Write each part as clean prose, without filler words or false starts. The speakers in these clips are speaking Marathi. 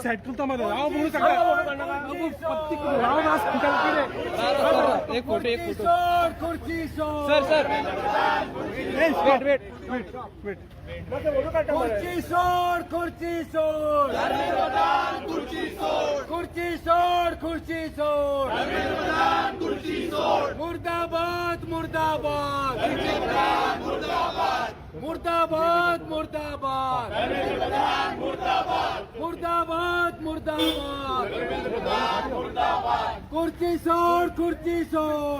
सेट करता मध्ये राव बोलू सगळं एक फोटो खुर्ची सोड सर सर वेट खुर्ची सोड खुर्ची सोड खुर्ची सोड खुर्ची सोड मुर्दाबाद मुर्दाबाद मुर्दाबाद मुर्दाबाद मुर्दाबाद मुर्दाबाद खुर्ची सोड खुर्ची सोड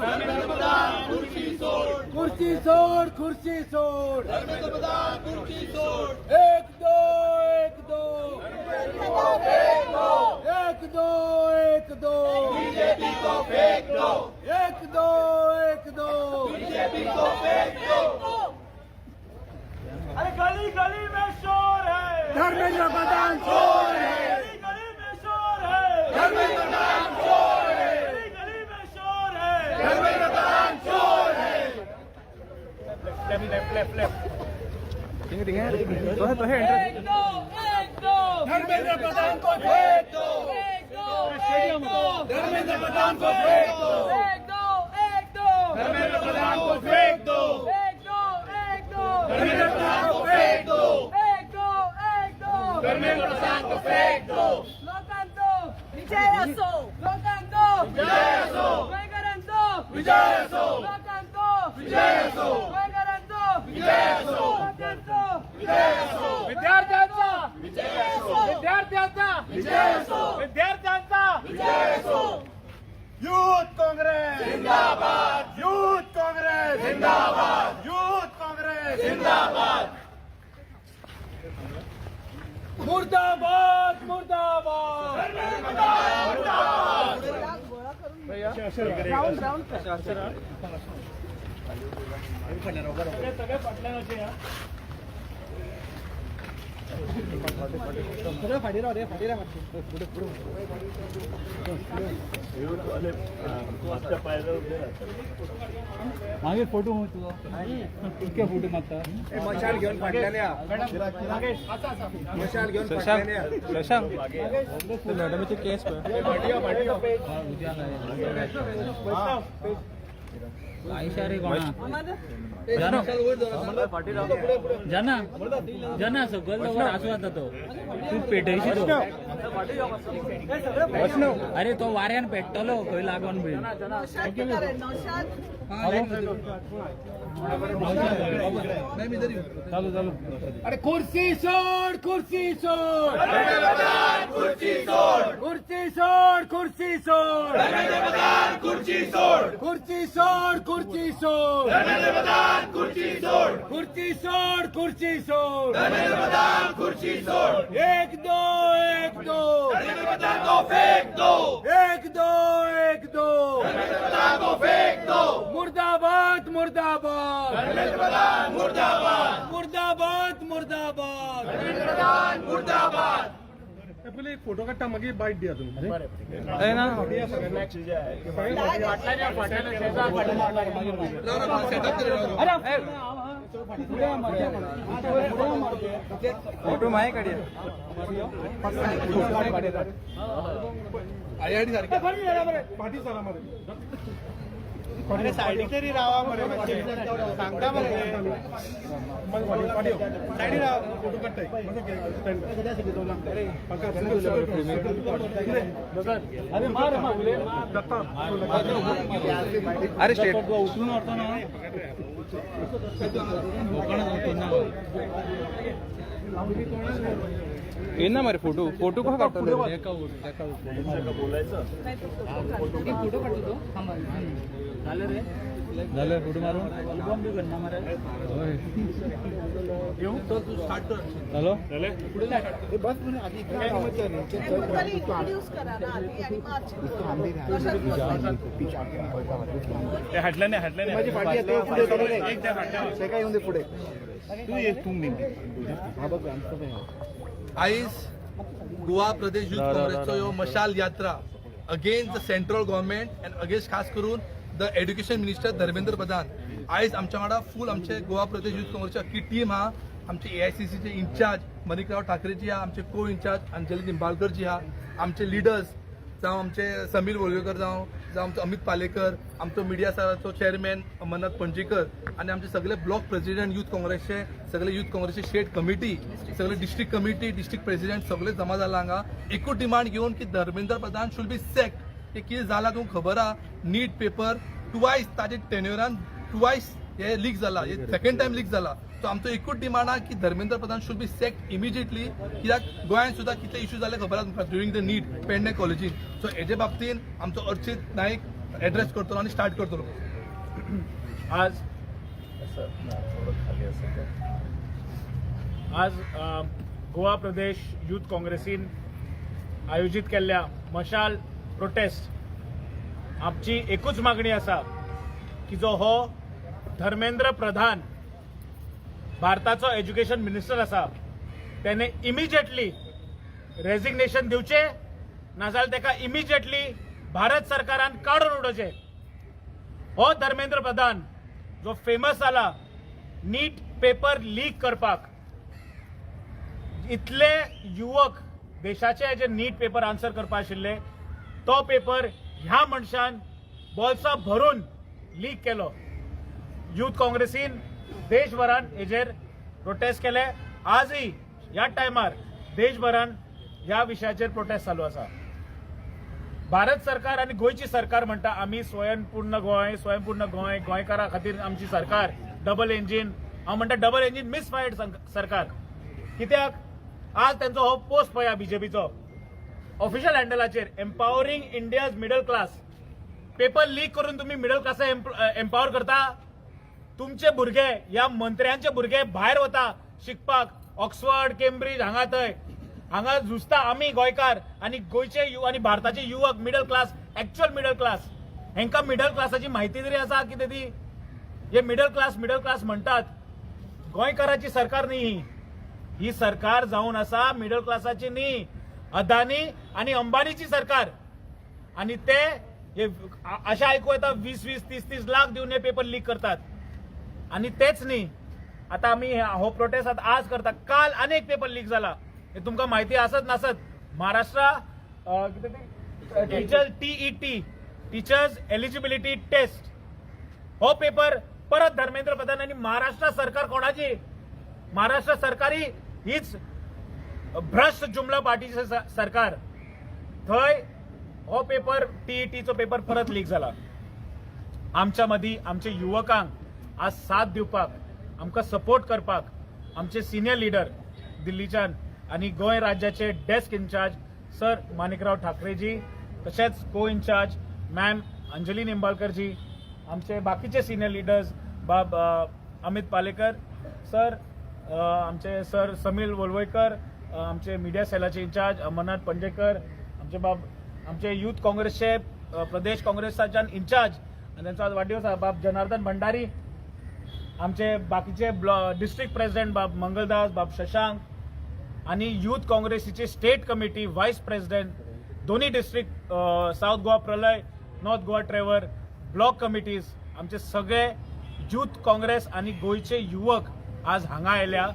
खुर्ची सोड खुर्ची सोड एक दो एक दो एक दो एक दो बीजेपी को फेंक दो एक दो बीजेपी को फेंक दो। अरे गली गली में शोर है धर्मेंद्र प्रधान शोर है गली में शोर है धर्मेंद्र प्रधान शोर है गली में शोर है धर्मेंद्र प्रधान शोर है धर्मेंद्र प्रधान को फेंक दो धर्मेंद्र प्रधान को फेंक दो धर्मेंद्र प्रधान को फेंक दो धर्मेंद्र प्रधान को फेंक दो धर्मेंद्र प्रधान को फेंक दो लोकांतो विजय असो लोकांतो विजय असो वेगरांतो विजय असो लोकांतो विजय असो वेगरांतो विजय असो लोकांतो विजय असो विद्यार्थ्यांचा विजय असो विद्यार्थ्यांचा विजय असो विद्यार्थ्यांचा विजय असो यूथ कांग्रेस जिंदाबाद यूथ कांग्रेस जिंदाबाद यूथ कांग्रेस जिंदाबाद मुर्दाबाद मुर्दाबाद मागे फोटो होतो इतके फोटो मागता मशाल घेऊन फाटल्याने मशाल घेऊन शशांक मॅडमचे केस जना जना सगळं लवकर आसू आता तो तू पेटयशी तो अरे तो वाऱ्यान पेटतलो खंय लागून बी चालू चालू अरे कुर्सी सोड कुर्सी सोड कुर्सी सोड कुर्सी सोड कुर्सी सोड कुर्सी सोड कुर्सी सोड कुर्सी सोड कुर्सी सोड कुर्सी सोड कुर्सी सोड कुर्सी सोड एक दो को फेंक दो एक दो को फेंक दो मुर्दाबाद मुर्दाबाद मुर्दाबाद मुर्दाबाद मुर्दाबाद मुर्दाबाद पहिले एक फोटो काढता मागे बाईट द्या तुम्ही फोटो माहे काढ पाठी सरा मध्ये साईड तरी राहा सांगता पाठी साईड राहा फोटो काढताय अरे स्टेट उचलून वाटतो ना ये ना मारे फोटो फोटो कसा काढतो बोलायचं फोटो काढतो झालं रे झालं फोटो मारून अल्बम बी बनना मारे येऊ तो तू स्टार्ट कर हॅलो झाले पुढे काय बस म्हणे आधी इंट्रोड्यूस करा ना आधी आणि मार्च ते हटलं नाही माझी पार्टी आहे पुढे चालू नाही एक त्या हटलं ते काय येऊन दे पुढे तू ये तुम्ही आयज गोवा प्रदेश यूथ काँग्रेसचो ह्यो मशाल यात्रा against the central government and against खास करून the education minister Dharmendra Pradhan आयज आमच्या वांगडा फूल आमचे गोवा प्रदेश यूथ काँग्रेसची अख्खी टीम हा आमचे AICCचे इंचार्ज मणिकराव ठाकरेजी आहा, आमचे को इंचार्ज अंजली निंबाळकरजी आहा, आमचे लिडर्स जावं आमचे समीर वळवयकर जावं आमचो अमित पालेकर, आमचो मिडिया सेलाचो चेअरमॅन अमरनाथ पणजीकर आणि आमचे सगळे ब्लॉक प्रेसिडेंट युथ काँग्रेसचे, सगळे युथ काँग्रेसचे स्टेट कमिटी, सगळे डिस्ट्रिक्ट कमिटी, डिस्ट्रिक्ट प्रेसिडेंट सगळे जमा जाला हांगा एकूच डिमांड घेवन की धर्मेंद्र प्रधान शूड बी सॅक्ड. की कितें जालां तुमकां खबर आहा, नीट पेपर ट्वायस ताजे टेन्युरान ट्वायस हे लीक जाला, हे सेकंड टाइम लीक जाला. सो आमचो एकूच डिमांड आहा की Dharmendra Pradhan should be सॅक्ड immediately. कित्याक गोंयांत सुद्दां कितले इश्यू जाले खबर आहा तुमकां ड्युरींग द नीट पेडणे कॉलेजीन. सो हेजे बाबतीन आमचो अर्चित नाईक एड्रेस करतलो आनी स्टार्ट करतलो. आज गोवा प्रदेश युथ काँग्रेसीन आयोजित केल्ल्या मशाल प्रोटेस्ट आमची एकूच मागणी आसा की जो हो धर्मेंद्र प्रधान भारताचो एज्युकेशन मिनिस्टर आसा त्याने इमिजिएटली रेजिग्नेशन दिवचे, नाजाल्यार तेका इमिजिएटली भारत सरकारान काडून उडोवचे. हो धर्मेंद्र प्रधान जो फेमस जाला नीट पेपर लीक करपाक, इतले युवक देशाचे जे नीट पेपर आन्सर करपा आशिल्ले तो पेपर ह्या मनशान बोल्सां भरून लीक केलो. युथ काँग्रेसीन देशभरान हेजेर प्रोटेस्ट केले. आजही ह्या टायमार देशभरान ह्या विशयाचेर प्रोटेस्ट चालू आसा. भारत सरकार आणि गोयची सरकार म्हणटा आम्ही स्वयंपूर्ण गोंय गोंयकारां खातीर आमची सरकार डबल इंजिन. हांव म्हणटा डबल इंजिन मिसफायर्ड सरकार. कित्याक आज त्यांचो हो पोस्ट पळया बीजेपीचो ऑफिशियल हँडलाचेर empowering India's middle class. Paper leak करून तुम्ही मिडल क्लास एम्पावर करता. तुमचे भुरगे या मंत्र्यांचे भुरगे भायर वता शिकपाक ऑक्सफर्ड केम्ब्रिज हांगा थंय. हांगा झुजता आमी गोंयकार आणि गोयचे आणि भारताचे युवक middle class, actual middle class. हेंका मिडल क्लासाची माहिती तरी आसा कितें ती? हे मिडल क्लास म्हणटात. गोंयकाराची सरकार न्ही ही सरकार जावन आसा मिडल क्लासाची न्ही, अदानी आणि अंबानीची सरकार. आणि ते अशें आयकूं येता 20-20, 30-30 लाख दिवन हे पेपर लीक करतात. आणि तेच न्ही, आता आम्ही हो प्रोटेस्ट आज करता. काल अनेक पेपर लीक झाला, हे तुमकां माहिती आसत नासत. Maharashtra teacher TET teachers eligibility test हो पेपर परत धर्मेंद्र प्रधान आणि महाराष्ट्र सरकार कोणाची? महाराष्ट्र सरकारी हीच भ्रष्ट जुमला पार्टीची सरकार. थंय हो पेपर TETचो पेपर परत लीक झाला. आमच्या मदीं आमच्या युवकांक आज साथ दिवपाक, आमकां सपोर्ट करपाक आमचे सिनियर लीडर दिल्लीच्यान आणि गोंय राज्याचे डेस्क इंचार्ज सर माणिकराव ठाकरेजी, तशेंच को इंचार्ज मॅम अंजली निंबाळकरजी, आमचे बाकीचे सिनियर लीडर्स बाब अमित पालेकर सर, आमचे सर समीर वळवयकर, आमचे मीडिया सेलाचे इंचार्ज अमरनाथ पणजेकर, आमचे युथ काँग्रेसचे प्रदेश काँग्रेसच्या इंचार्ज आणि त्यांचा आज वाढदिवस आहे बाब जनार्दन भंडारी, आमचे बाकीचे डिस्ट्रिक्ट प्रेसिडेंट बाब मंगलदास, बाब शशांक आणि युथ काँग्रेसीचे स्टेट कमिटी व्हाईस प्रेसिडेंट दोन्ही डिस्ट्रिक्ट साऊथ गोवा प्रलय, north Goa Trevor, block committees, आमचे सगळे युथ काँग्रेस आणि गोयचे युवक आज हांगा आयल्या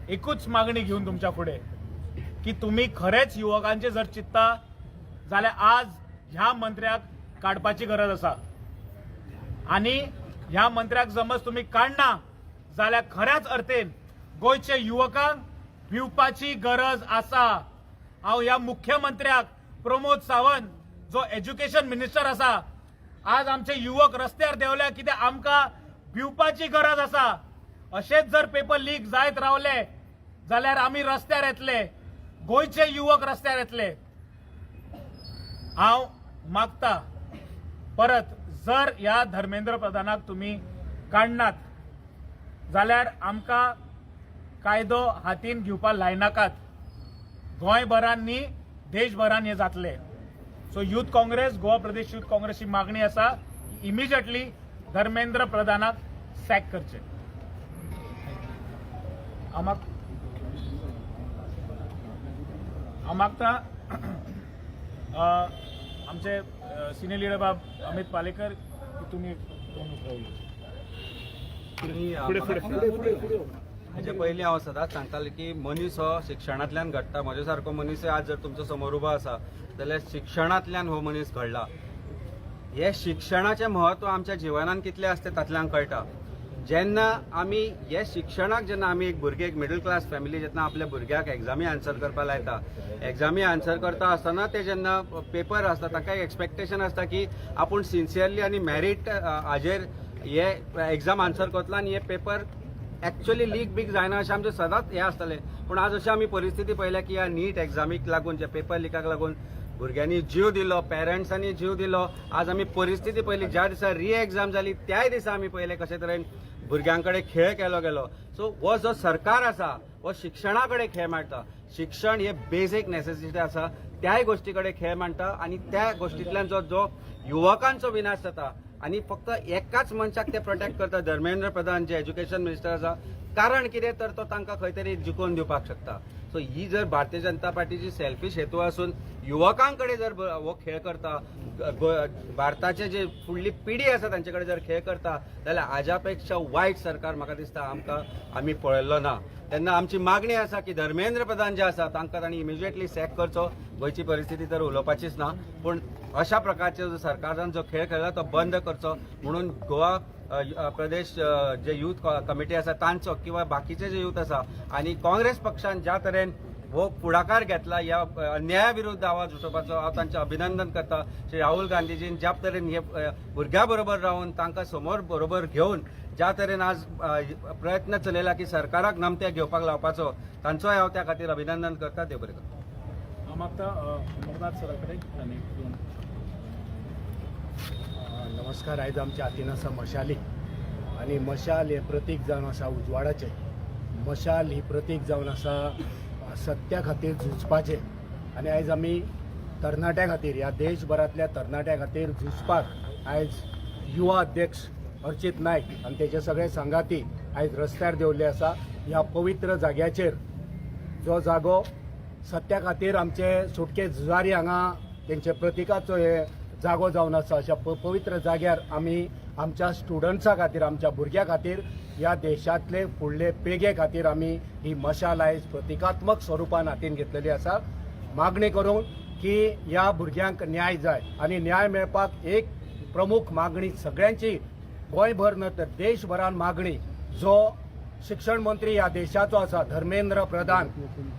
एकूच मागणी घेऊन तुमच्या पुढे की तुम्ही खरेच युवकांचे जर चित्ता जाल्यार आज ह्या मंत्र्याक काडपाची गरज आसा. आणि ह्या मंत्र्याक समज तुम्ही काढना जाल्यार खऱ्याच अर्थेन गोयचे युवकांक भिवपाची गरज आसा. हांव ह्या मुख्यमंत्र्याक प्रमोद सावंत जो एज्युकेशन मिनिस्टर आसा, आज आमचे युवक रस्त्यार देवल्या कित्याक आमकां भिवपाची गरज आसा. अशेच जर पेपर लीक जायत रावले जाल्यार आमी रस्त्यार येतले, गोयचे युवक रस्त्यार येतले. हांव मागता परत जर ह्या धर्मेंद्र प्रधानाक तुम्ही काडनात जाल्यार आमकां कायदो हातीन घेवपाक लायनाकात. गोंयभरान न्ही देशभरान हे जातले. सो युथ काँग्रेस, गोवा प्रदेश युथ काँग्रेसची मागणी आसा इमिजिएटली धर्मेंद्र प्रधानाक सॅक करचे. हांव मागता आमचे सिनियर लीडर बाब अमित पालेकर की तुम्ही हाजे पयलीं हांव सदांच सांगतालें की मनीस हो शिक्षणांतल्यान घडटा. म्हजे सारको मनीस आज जर तुमच्या समोर उबो आसा जाल्यार शिक्षणांतल्यान हो मनीस घडला. हे शिक्षणाचें म्हत्व आमच्या जिवनांत कितलें आसता तातूंतल्यान कळटा. जेन्ना आमी हे शिक्षणाक जेन्ना आमी एक भुरगे एक मिडल क्लास फॅमिली जेन्ना आपल्या भुरग्याक एग्जामी आन्सर करपाक लायता, एग्जामी आन्सर करता आसतना ते जेन्ना पेपर आसता ताका एक एक्सपेक्टेशन आसता की आपूण सिन्सियरली आनी मेरीट हाजेर हे एग्जाम आन्सर करतलो आनी हे पेपर एक्चुअली लीक बीक जायना अशें आमचें सदांच हें आसतलें. पूण आज अशी आमी परिस्थिती पळयल्या की ह्या नीट एग्जामीक लागून जे पेपर लिकाक लागून भुरग्यांनी जीव दिलो, पेरंट्सांनी जीव दिलो. आज आमी परिस्थिती पळयली, ज्या दिसा री एग्जाम जाली त्याय दिसा आमी पळयलें कशे तरेन भुरग्यां कडेन खेळ केलो गेलो. सो हो जो सरकार आसा हो शिक्षणा कडेन खेळ मांडटा. शिक्षण हे बेसीक नेसेसिटी आसा, त्याय गोश्टी कडेन खेळ मांडटा आनी त्या गोश्टींतल्यान जो युवकांचो विनाश जाता आनी फक्त एकाच मनशाक ते प्रोटेक्ट करता, धर्मेंद्र प्रधान जे एज्युकेशन मिनिस्टर आसा. कारण कितें तर तो तांकां खंय तरी जिखोवन दिवपाक शकता. सो ही जर भारतीय जनता पार्टीची सेल्फीश हेतू आसून युवकां कडेन जर हो खेळ करता, भारताचे जे फुडली पिढी आसा तांचे कडेन जर खेळ करता जाल्यार हाज्या पेक्षा वायट सरकार म्हाका दिसता आमी पळयल्लो ना. तेन्ना आमची मागणी आसा की धर्मेंद्र प्रधान जे आसा तांकां तांणी इमिजिएटली सॅक करचो. गोंयची परिस्थिती तर उलोवपाचीच ना, पूण अशा प्रकारचे जो सरकारान जो खेळ खेळला तो बंद करचो म्हणून गोवा प्रदेश जे यूथ कमिटी आसा तांचो किंवा बाकीचे जे यूथ आसा आनी काँग्रेस पक्षान ज्या तरेन हो पुढाकार घेतला ह्या अन्याया विरुद्ध आवाज उठोवपाचो हांव तांचें अभिनंदन करता. श्री राहुल गांधीजीन ज्या तरेन हे भुरग्यां बरोबर रावन तांकां समोर बरोबर घेवन ज्या तरेन आज प्रयत्न चलयला की सरकाराक नमते घेवपाक लावपाचो, तांचोय हांव त्या खातीर अभिनंदन करता. देव बरें करूं. हांव मागता अमरनाथ सरा कडेन आनी नमस्कार. आयज आमच्या हातीन आसा मशाली आनी मशाल हे प्रतीक जावन आसा उजवाडाचें. मशाल ही प्रतीक जावन आसा सत्या खातीर झुजपाचें. आनी आयज आमी तरणाट्यां खातीर ह्या देशभरांतल्या तरणाट्यां खातीर झुजपाक आयज युवा अध्यक्ष अर्चित नायक आनी तेजे सगळे सांगाती आयज रस्त्यार देवल्ले आसा. ह्या पवित्र जाग्याचेर जो जागो सत्या खातीर आमचे सुटके झुजारी हांगा तेंचे प्रतीकाचो हे जागो जावन आसा. अशा पवित्र जाग्यार आमी आमच्या स्टुडंट्सां खातीर, आमच्या भुरग्यां खातीर, ह्या देशांतले फुडले पेगे खातीर आमी ही मशाल आयज प्रतिकात्मक स्वरुपान हातीन घेतलेली आसा. मागणी करून की ह्या भुरग्यांक न्याय जाय आनी न्याय मेळपाक एक प्रमुख मागणी सगळ्यांची गोंयभर न्हय तर देशभरान मागणी जो शिक्षण मंत्री ह्या देशाचो आसा धर्मेंद्र प्रधान.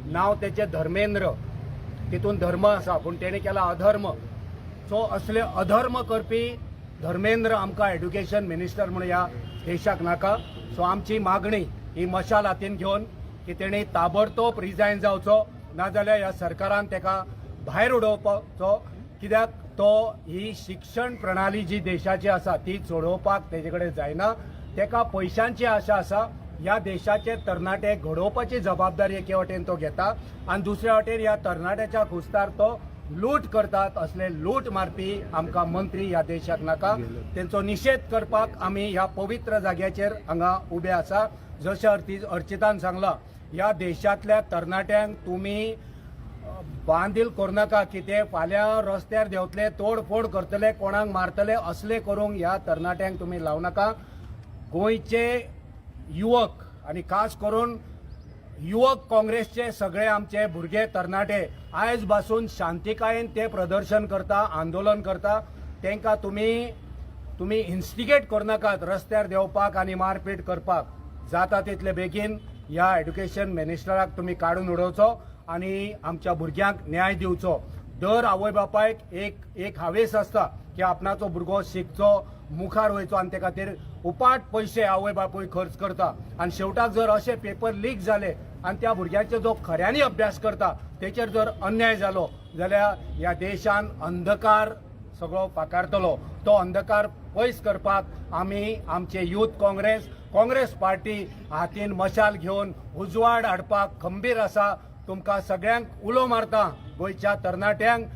नांव तेचें धर्मेंद्र, तितून धर्म आसा पूण तेणें केला अधर्म. सो असले अधर्म करपी धर्मेंद्र आमकां एड्युकेशन मिनिस्टर म्हणून ह्या देशाक नाका. सो आमची मागणी ही मशाल हातीन घेवन की तेणी ताबडतोब रिजायन जावचो, नाजाल्यार ह्या सरकारान तेका भायर उडोवपाचो. कित्याक तो ही शिक्षण प्रणाली जी देशाची आसा ती सोडोवपाक तेजे कडेन जायना. तेका पयशांची आशा आसा. ह्या देशाचे तरणाटे घडोवपाची जबाबदारी एके वटेन तो घेता आनी दुसऱ्या वटेन ह्या तरणाट्याच्या कुस्तार तो लूट करतात. असले लूट मारपी आमकां मंत्री ह्या देशाक नाका. तेंचो निशेध करपाक आमी ह्या पवित्र जाग्याचेर हांगा उबे आसा. जशें अर्चितान सांगलां, ह्या देशांतल्या तरणाट्यांक तुमी बांदील करूं नाका की ते फाल्यां रस्त्यार देंवतले, तोडफोड करतले, कोणाक मारतले. असले करूंक ह्या तरणाट्यांक तुमी लावं नाका. गोंयचे युवक आनी खास करून युवक काँग्रेसचे सगळे आमचे भुरगे तरणाटे आयज पासून शांतिकायेन ते प्रदर्शन करता, आंदोलन करता. तांकां तुमी इन्स्टिगेट करूं नाकात रस्त्यार देंवपाक आनी मारपीट करपाक. जाता तितले बेगीन ह्या एड्युकेशन मिनिस्टराक तुमी काडून उडोवचो आनी आमच्या भुरग्यांक न्याय दिवचो. दर आवय बापायक एक हावेस आसता की आपणाचो भुरगो शिकचो, मुखार वयचो आनी ते खातीर उपाट पयशे आवय बापूय खर्च करता. आनी शेवटाक जर अशे पेपर लीक जाले आनी त्या भुरग्याचो जो खऱ्यांनी अभ्यास करता तेचेर जर अन्याय जालो जाल्यार ह्या देशान अंधकार सगळो फाकारतलो. तो अंधकार पयस करपाक आमी आमचे यूथ काँग्रेस पार्टी हातीन मशाल घेवन उजवाड हाडपाक खंबीर आसा. तुमकां सगळ्यांक उलो मारता गोंयच्या तरणाट्यांक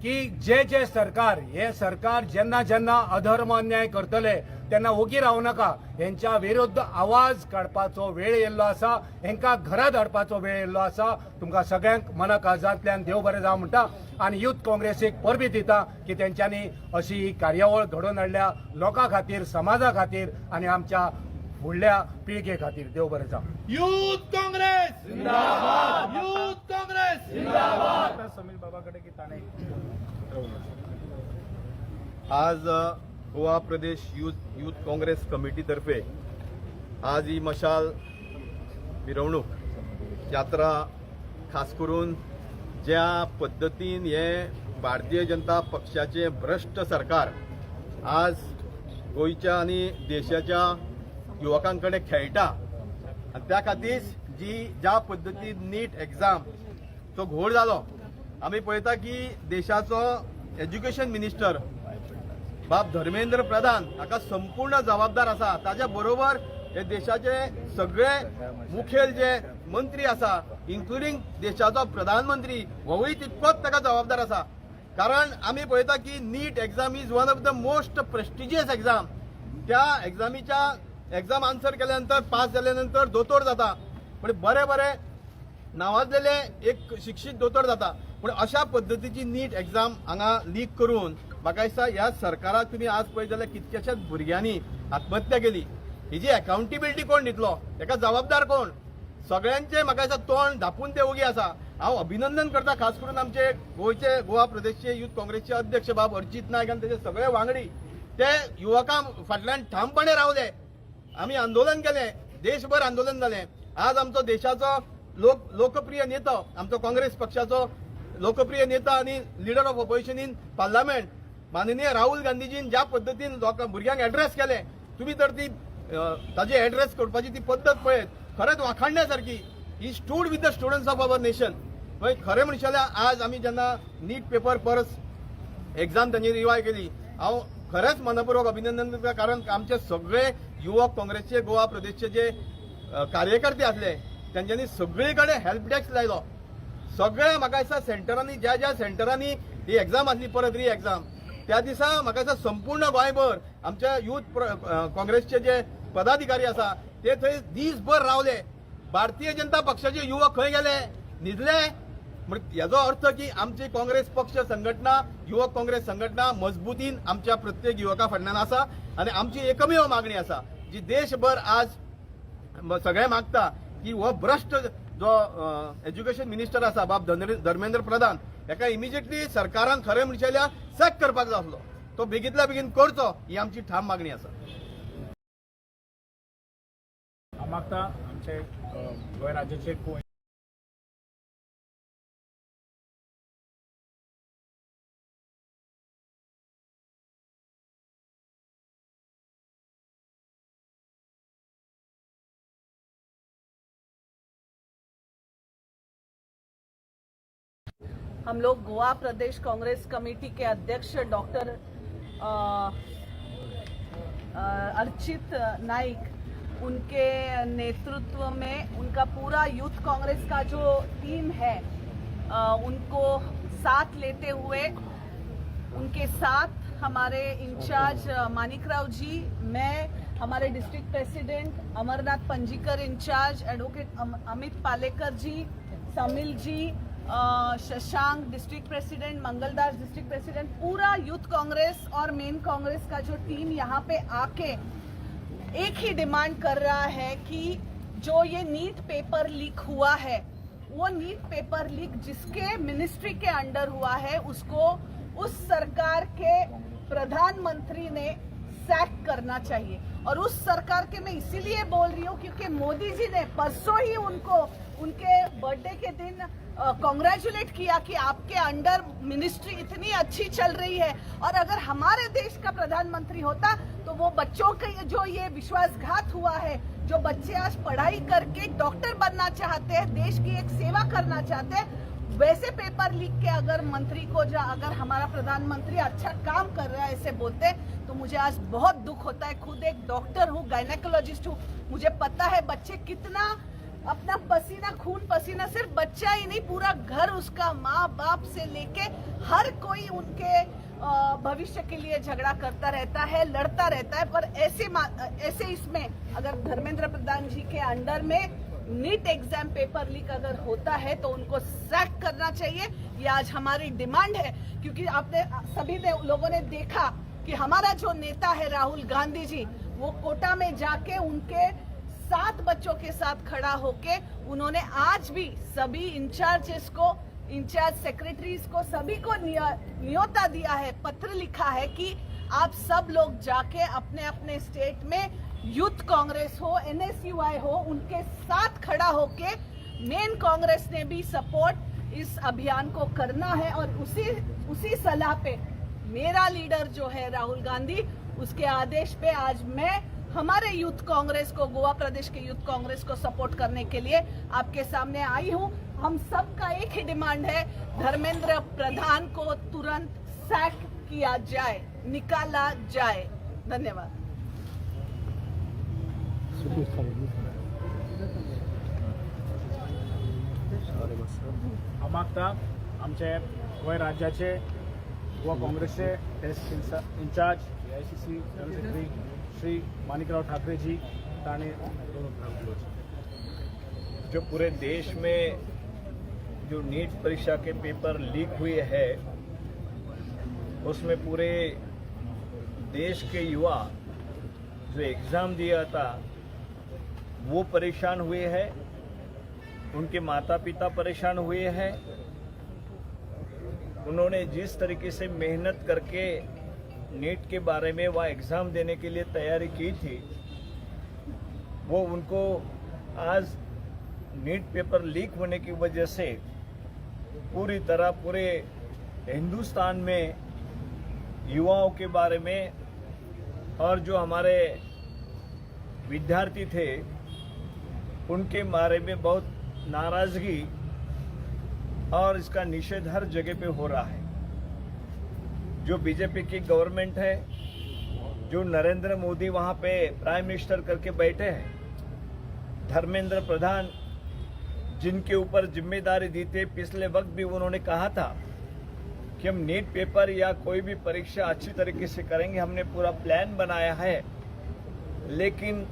की जे सरकार हे सरकार जेन्ना अधर्म अन्याय करतले तेन्ना ओगी रावू नाका. हेंच्या विरुद्ध आवाज काडपाचो वेळ येयल्लो आसा. हेंकां घरांत हाडपाचो वेळ येयल्लो आसा. तुमकां सगळ्यांक मना काळजांतल्यान देव बरें जावं म्हणटा आनी यूथ काँग्रेसीक परबी दिता की तेंच्यांनी अशी कार्यावळ घडोवन हाडल्या लोकां खातीर, समाजा खातीर आनी आमच्या फुडल्या पिळगे खातीर देव बरें जावं. यूथ काँग्रेस जिंदाबाद, यूथ काँग्रेस जिंदाबाद. समीर बाबा कडेन की ताणें आज गोवा प्रदेश यूथ काँग्रेस कमिटीतर्फे आज ही मशाल मिरवणूक यात्रा खास करून ज्या पद्दतीन हे भारतीय जनता पक्षाचे भ्रष्ट सरकार आज गोंयच्या आनी देशाच्या युवकांकडे खेळटा आनी त्या खातीर ज्या पद्दतीन नीट एग्जामचो घोळ जालो आमी पळयता की देशाचो एज्युकेशन मिनिस्टर बाब धर्मेंद्र प्रधान हाका संपूर्ण जबाबदार आसा. ताच्या बरोबर हे देशाचे सगळे मुखेल जे मंत्री आसा इन्क्लुडींग देशाचो प्रधानमंत्री होवूय तितकोच ताका जबाबदार आसा. कारण आमी पळयता की NEET exam is one of the most prestigious exam. त्या एग्जाम आन्सर केल्या नंतर पास जाल्या नंतर दोतोर जाता पण बरे नावाजलेले एक शिक्षीत दोतोर जाता. पण अशा पद्दतीची नीट एग्जाम हांगा लीक करून म्हाका दिसता ह्या सरकाराक तुमी आज पळयत जाल्यार कितक्याशाच भुरग्यांनी आत्महत्या केली. हिची अकाउंटेबिलिटी कोण दितलो, हेका जबाबदार कोण? सगळ्यांचे म्हाका दिसता तोंड धापून ते उगी आसा. हांव अभिनंदन करता खास करून आमचे गोवा प्रदेशचे यूथ काँग्रेसचे अध्यक्ष बाब अर्जित नायक आनी तेजे सगळे वांगडी ते युवकां फाटल्यान ठामपणे रावले. आमी आंदोलन केलें, देशभर आंदोलन जालें. आज आमचो देशाचो लोकप्रिय नेता, आमचो काँग्रेस पक्षाचो लोकप्रिय नेता आनी leader of opposition in parliament माननीय राहुल गांधीजीन ज्या पद्दतीन भुरग्यांक एड्रेस केले, तुमी तर ती ताजे एड्रेस करपाची ती पद्दत पळयत खरेंच वाखाणण्यासारखी. ही stood with the students of our nation. खरें म्हणचे जाल्यार आज आमी जेन्ना नीट पेपर परस एग्जाम तांची रिवाय केली, हांव खरेंच मनपूर्वक अभिनंदन करता. कारण आमचे सगळे युवक काँग्रेसचे गोवा प्रदेशचे जे कार्यकर्ते आसले त्यांच्यानी सगळे कडेन हेल्प डेस्क लायलो. सगळे म्हाका दिसता सेंटरांनी ज्या सेंटरांनी ही एग्जाम आसली परत री एग्जाम त्या दिसा म्हाका दिसता संपूर्ण गोंयभर आमच्या यूथ काँग्रेसचे जे पदाधिकारी आसा ते थंय दीसभर रावले. भारतीय जनता पक्षाचे युवक खंय गेले, न्हिदले. म्हणजे याचो अर्थ की आमची काँग्रेस पक्ष संघटना, युवक काँग्रेस संघटना मजबुतीन आमच्या प्रत्येक युवका फाटल्यान आसा आनी आमची एकमेव मागणी आसा जी देशभर आज सगळे मागता की हो भ्रष्ट जो एज्युकेशन मिनिस्टर आसा बाब धर्मेंद्र प्रधान हेका इमिजिएटली सरकारान खरें म्हणचे जाल्यार सॅक करपाक जाय आसलो. तो बेगींतल्या बेगीन करचो ही आमची ठाम मागणी आसा. हांव मागता आमचे गोंय राज्याचे हम लोग गोवा प्रदेश कांग्रेस कमेटी के अध्यक्ष डॉक्टर अर्चित नाइक उनके नेतृत्व में उनका पूरा यूथ कांग्रेस का जो टीम है उनको साथ लेते हुए उनके साथ हमारे इंचार्ज मानिकराव जी, मैं, हमारे district president Amarnath Panjikar incharge, advocate Amit Palekar ji, Sameel ji, Shashank district president, Mangaldas district president, पूरा यूथ कांग्रेस और मेन कांग्रेस का जो टीम यहाँ पे आके एक ही डिमांड कर रहा है कि जो ये नीट पेपर लीक हुआ है वो नीट पेपर लीक जिसके मिनिस्ट्री के अंडर हुआ है उसको उस सरकार के प्रधानमंत्री ने सैक करना चाहिए. और उस सरकार के मैं इसीलिए बोल रही हूँ क्योंकि मोदी जी ने परसों ही उनको उनके बर्थडे के दिन कॉन्ग्रेचुलेट किया कि आपके अंडर मिनिस्ट्री इतनी अच्छी चल रही है. और अगर हमारे देश का प्रधानमंत्री होता तो वो बच्चों के जो ये विश्वासघात हुआ है, जो बच्चे आज पढ़ाई करके डॉक्टर बनना चाहते हैं, देश की एक सेवा करना चाहते हैं, वैसे पेपर लीक के अगर मंत्री को अगर हमारा प्रधानमंत्री अच्छा काम कर रहा है ऐसे बोलते तो मुझे आज बहुत दुख होता है. खुद एक डॉक्टर हूँ, गायनेकोलॉजिस्ट हूँ, मुझे पता है बच्चे कितना अपना पसीना खून पसीना, सिर्फ बच्चा ही नहीं पूरा घर उसका माँ बाप से लेके हर कोई उनके भविष्य के लिए झगड़ा करता रहता है, लड़ता रहता है. पर ऐसे इसमें अगर धर्मेंद्र प्रधान जी के अंडर में नीट एग्जाम पेपर लीक अगर होता है तो उनको सैक करना चाहिए. ये आज हमारी डिमांड है क्योंकि आपने सभी लोगों ने देखा कि हमारा जो नेता है राहुल गांधी जी वो कोटा में जाके उनके 7 बच्चों के साथ खड़ा होके उन्होंने आज भी सभी इंचार्ज सेक्रेटरीज को सभी को न्योता दिया है, पत्र लिखा है कि आप सब लोग जाके अपने अपने स्टेट में यूथ कांग्रेस हो, NSUI हो, उनके साथ खड़ा होके मेन कांग्रेस ने भी सपोर्ट इस अभियान को करना है। और उसी सलाह पे मेरा लीडर जो है राहुल गांधी, उसके आदेश पे आज मैं हमारे यूथ कांग्रेस को, गोवा प्रदेश के यूथ कांग्रेस को सपोर्ट करने के लिए आपके सामने आई हूं। हम सबका एक ही डिमांड है, धर्मेंद्र प्रधान को तुरंत सैक किया जाए, निकाला जाए। धन्यवाद। मागता आमचे गोंय राज्याचे गोवा काँग्रेसचे incharge AICC general secretary Shri Manikrao Thakre ji ताने जो पूरे देश में जो नीट परीक्षा के पेपर लीक हुए हैं उसमें पूरे देश के युवा जो एग्ज़ाम दिया था वो परेशान हुए हैं, उनके माता पिता परेशान हुए हैं। उन्होंने जिस तरीके से मेहनत करके नीट के बारे में वह एग्ज़ाम देने के लिए तैयारी की थी, वो उनको आज नीट पेपर लीक होने की वजह से पूरी तरह पूरे हिंदुस्तान में युवाओं के बारे में और जो हमारे विद्यार्थी थे उनके बारे में बहुत नाराजगी और इसका निषेध हर जगह पे हो रहा है। जो बीजेपी की गवर्नमेंट है, जो नरेंद्र मोदी वहां पे प्राइम मिनिस्टर करके बैठे हैं, धर्मेंद्र प्रधान जिनके ऊपर जिम्मेदारी दी थी, पिछले वक्त भी उन्होंने कहा था कि हम नीट पेपर या कोई भी परीक्षा अच्छी तरीके से करेंगे, हमने पूरा प्लान बनाया है। लेकिन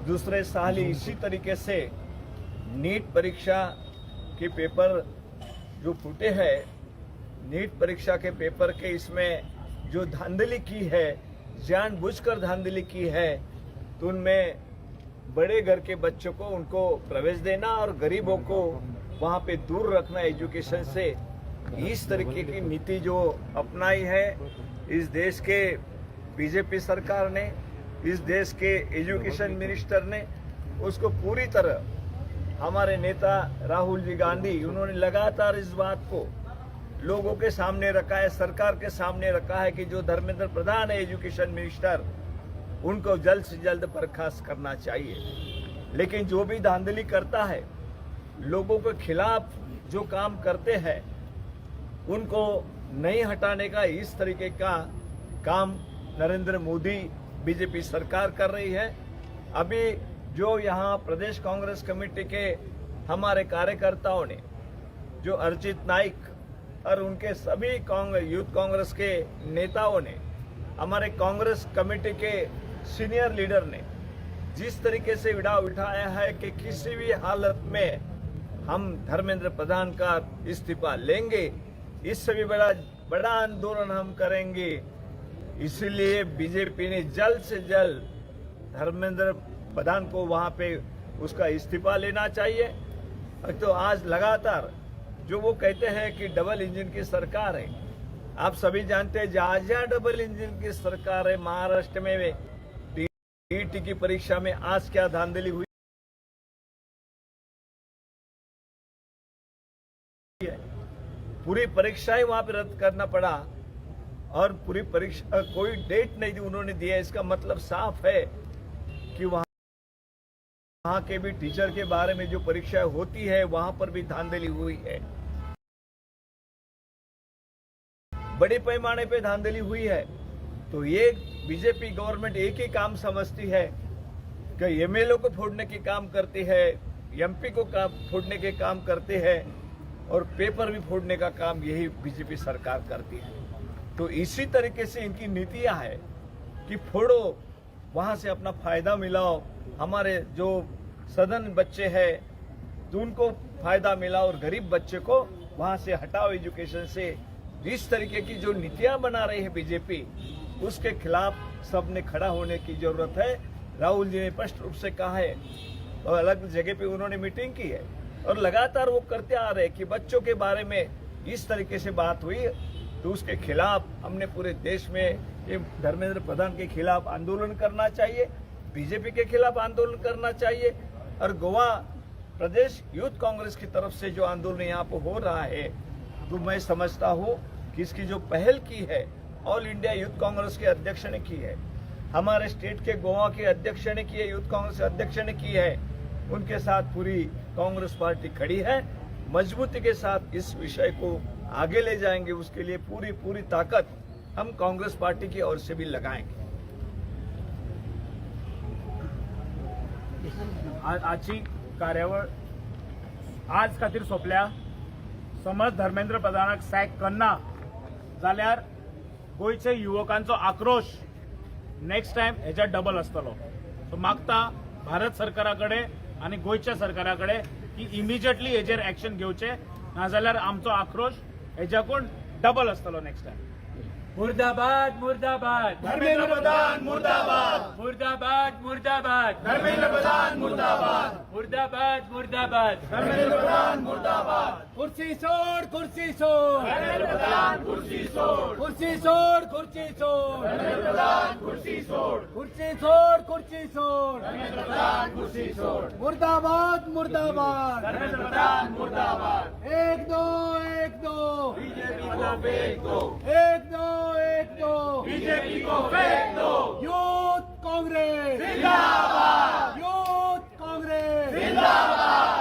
दूसरे साल ही इसी तरीके से नीट परीक्षा के पेपर जो फूटे हैं, नीट परीक्षा के पेपर के इसमें जो धांधली की है, जानबूझकर धांधली की है, तो उनमें बड़े घर के बच्चों को उनको प्रवेश देना और गरीबों को वहाँ पे दूर रखना एजुकेशन से, इस तरीके की नीति जो अपनाई है इस देश के बीजेपी सरकार ने, इस देश के एजुकेशन मिनिस्टर ने, उसको पूरी तरह हमारे नेता राहुल जी गांधी, उन्होंने लगातार इस बात को लोगों के सामने रखा है, सरकार के सामने रखा है कि जो धर्मेंद्र प्रधान है एजुकेशन मिनिस्टर, उनको जल्द से जल्द बर्खास्त करना चाहिए। लेकिन जो भी धांधली करता है, लोगों के खिलाफ जो काम करते हैं, उनको नहीं हटाने का इस तरीके का काम नरेंद्र मोदी बीजेपी सरकार कर रही है। अभी जो यहाँ प्रदेश कांग्रेस कमेटी के हमारे कार्यकर्ताओं ने, जो अर्चित नाइक और उनके सभी यूथ कांग्रेस के नेताओं ने, हमारे कांग्रेस कमेटी के सीनियर लीडर ने जिस तरीके से विड़ा उठाया है कि किसी भी हालत में हम धर्मेंद्र प्रधान का इस्तीफा लेंगे, इससे भी बड़ा आंदोलन हम करेंगे। इसीलिए बीजेपी ने जल्द से जल्द धर्मेंद्र प्रधान को वहां पे उसका इस्तीफा लेना चाहिए। तो आज लगातार जो वो कहते हैं कि डबल इंजन की सरकार है, आप सभी जानते हैं जहां डबल इंजन की सरकार है, महाराष्ट्र में टीईटी की परीक्षा में आज क्या धांधली हुई है, पूरी परीक्षाएं वहां पे रद्द करना पड़ा और पूरी परीक्षा कोई डेट नहीं उन्होंने दिया। इसका मतलब साफ है कि वहां के भी टीचर के बारे में जो परीक्षा होती है वहां पर भी धांधली हुई है, बड़े पैमाने पे धांधली हुई है। तो ये बीजेपी गवर्नमेंट एक ही काम समझती है कि एमएलए को फोड़ने के काम करती है, एमपी को फोड़ने के काम करते हैं और पेपर भी फोड़ने का काम यही बीजेपी सरकार करती है। तो इसी तरीके से इनकी नीतियां है कि फोड़ो, वहां से अपना फायदा मिलाओ, हमारे जो सदन बच्चे हैं तो उनको फायदा मिला और गरीब बच्चे को वहां से हटाओ एजुकेशन से। इस तरीके की जो नीतियां बना रही है बीजेपी, उसके खिलाफ सबने खड़ा होने की जरूरत है। राहुल जी ने स्पष्ट रूप से कहा है और अलग जगह पे उन्होंने मीटिंग की है और लगातार वो करते आ रहे हैं कि बच्चों के बारे में इस तरीके से बात हुई तो उसके खिलाफ हमने पूरे देश में ये धर्मेंद्र प्रधान के खिलाफ आंदोलन करना चाहिए, बीजेपी के खिलाफ आंदोलन करना चाहिए और गोवा प्रदेश यूथ कांग्रेस की तरफ से जो आंदोलन यहाँ पर हो रहा है तो मैं समझता हूँ कि इसकी जो पहल की है ऑल इंडिया यूथ कांग्रेस के अध्यक्ष ने की है, हमारे स्टेट के गोवा के अध्यक्ष ने की है, यूथ कांग्रेस अध्यक्ष ने की है, उनके साथ पूरी कांग्रेस पार्टी खड़ी है। मजबूती के साथ इस विषय को आगे ले जाएंगे, उसके लिए पूरी ताकत हम कांग्रेस पार्टी की ओर से भी लगाएंगे। आजची कार्यावळ आज खातीर सोंपल्या। समज धर्मेंद्र प्रधानाक सॅक करना जाल्यार गोंयचे युवकांचो आक्रोश नेक्स्ट टाइम हेच्या डबल आसतलो। सो मागता भारत सरकाराकडे आणि गोंयच्या सरकाराकडे की इमिजिएटली हेजेर एक्शन घेवचे, नाजाल्यार आमचो आक्रोश हेच्याकून डबल आसतलो नेक्स्ट टाइम। मुर्दाबाद मुर्दाबाद धर्मेंद्र प्रधान मुर्दाबाद, मुर्दाबाद मुर्दाबाद धर्मेंद्र प्रधान मुर्दाबाद, मुर्दाबाद मुर्दाबाद धर्मेंद्र प्रधान मुर्दाबाद, कुर्सी छोड़ कुर्सी छोड़ धर्मेंद्र प्रधान कुर्सी छोड़, कुर्सी छोड़ कुर्सी छोड़ धर्मेंद्र प्रधान कुर्सी छोड़, कुर्सी छोड़ कुर्सी छोड़ धर्मेंद्र प्रधान कुर्सी छोड़, मुर्दाबाद मुर्दाबाद धर्मेंद्र प्रधान मुर्दाबाद, एक दो बीजेपी को फेंक दो, एक दो बीजेपी को फेंक दो, यूथ कांग्रेस जिंदाबाद, यूथ कांग्रेस जिंदाबाद।